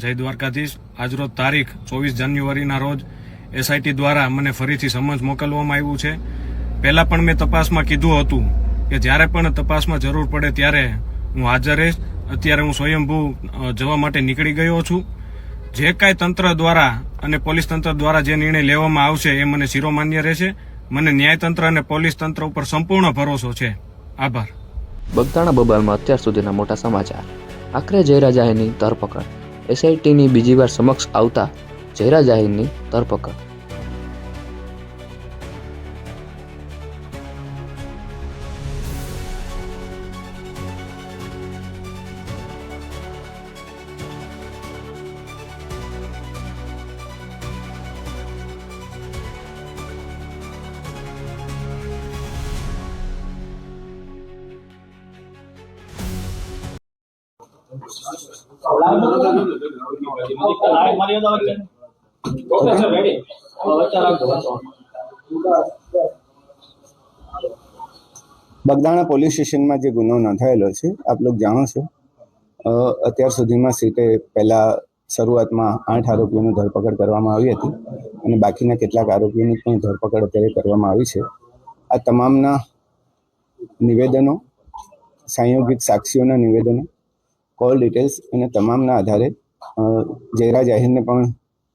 જય દ્વારકાધીશ. આજરોજ તારીખ 24 જાન્યુઆરીના રોજ એસઆઈટી દ્વારા મને ફરીથી સમન્સ મોકલવામાં આવ્યું છે. પહેલા પણ મેં તપાસમાં કીધું હતું કે જ્યારે પણ તપાસમાં જરૂર પડે ત્યારે હું હાજર રહીશ. અત્યારે હું સ્વયંભૂ જવા માટે નીકળી ગયો છું. જે કાંઈ તંત્ર દ્વારા અને પોલીસ તંત્ર દ્વારા જે નિર્ણય લેવામાં આવશે એ મને શિરોમાન્ય રહેશે. મને ન્યાયતંત્ર અને પોલીસ તંત્ર ઉપર સંપૂર્ણ ભરોસો છે. આભાર. બગદાણા બબાલમાં અત્યાર સુધીના મોટા સમાચાર. આખરે જયરા જાહેરની ધરપકડ. એસઆઈટીની બીજી વાર સમક્ષ આવતા જયરા જાહેરની ધરપકડ. બગદાણા પોલીસ સ્ટેશનમાં જે ગુનો નોંધાયેલો છે આપ લોકો જાણો છો. અત્યાર સુધીમાં સીટે પહેલા શરૂઆતમાં 8 આરોપીઓની ધરપકડ કરવામાં આવી હતી અને બાકીના કેટલાક આરોપીઓની પણ ધરપકડ અત્યારે કરવામાં આવી છે. આ તમામના નિવેદનો, સંયોગિત સાક્ષીઓના નિવેદનો, કોલ ડિટેલ્સ અને તમામના આધારે જયરા જાહેરને પણ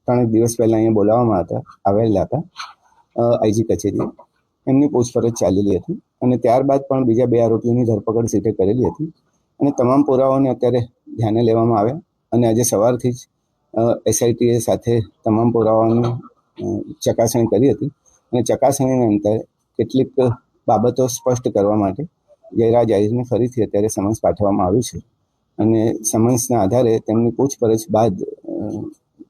3 દિવસ પહેલા અહીંયા બોલાવવામાં આવેલા હતા આઈજી કચેરી. એમની પૂછપરછ ચાલેલી હતી અને ત્યારબાદ પણ બીજા 2 આરોપીઓની ધરપકડ સીટે કરેલી હતી અને તમામ પુરાવાઓને અત્યારે ધ્યાને લેવામાં આવ્યા અને આજે સવારથી જ એસઆઈટીએ સાથે તમામ પુરાવાઓની ચકાસણી કરી હતી અને ચકાસણીના અંતે કેટલીક બાબતો સ્પષ્ટ કરવા માટે જયરા જાહેરને ફરીથી અત્યારે સમન્સ પાઠવવામાં આવ્યું છે અને સમન્સના આધારે તેમની પૂછપરછ બાદ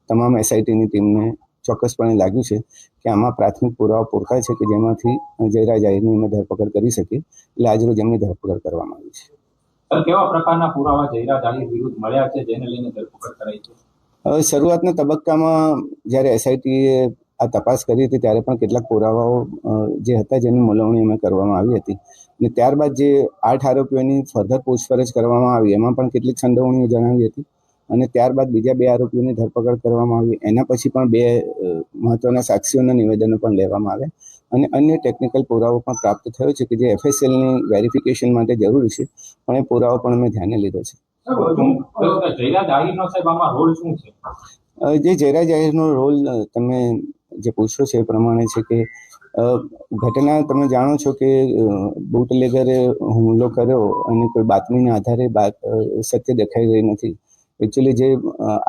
તમામ એસઆઈટીની ટીમને ચોક્કસપણે લાગ્યું છે કે આમાં પ્રાથમિક પુરાવા પૂરતા છે કે જેમાંથી જયરા જાહેરની અમે ધરપકડ કરી શકીએ. એટલે આજરોજ એમની ધરપકડ કરવામાં આવી છે. કેવા પ્રકારના પુરાવા જયરા જાહેર વિરુદ્ધ મળ્યા છે જેને લઈને ધરપકડ કરાઈ છે? શરૂઆતના તબક્કામાં જ્યારે એસઆઈટીએ આ તપાસ કરી હતી ત્યારે પણ કેટલાક પુરાવાઓ જે હતા જેની મોલવણી અમે કરવામાં આવી હતી અને ત્યારબાદ જે 8 આરોપીઓની ફર્ધર પૂછપરછ કરવામાં આવી એમાં પણ કેટલીક સંડોવણીઓ જણાવી હતી અને ત્યારબાદ બીજા 2 આરોપીઓની ધરપકડ કરવામાં આવી. એના પછી પણ 2 મહત્વના સાક્ષીઓના નિવેદનો પણ લેવામાં આવ્યા અને અન્ય ટેકનિકલ પુરાવો પણ પ્રાપ્ત થયો છે કે જે એફએસએલની વેરિફિકેશન માટે જરૂરી છે, પણ એ પુરાવો પણ અમે ધ્યાને લીધો છે. જે જયરા જાહેરનો રોલ તમે જે પૂછો છે એ પ્રમાણે છે કે ઘટના તમે જાણો છો કે બુટલેગરે હુમલો કર્યો અને કોઈ બાતમીના આધારે સત્ય દેખાઈ રહી નથી. એકચ્યુઅલી જે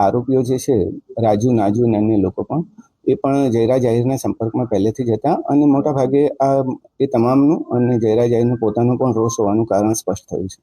આરોપીઓ જે છે રાજુ, નાજુ અને અન્ય લોકો પણ એ પણ જયરા જાહેરના સંપર્કમાં પહેલેથી જ હતા અને મોટાભાગે એ તમામનું અને જયરા જાહેરનું પોતાનું પણ રોષ હોવાનું કારણ સ્પષ્ટ થયું છે.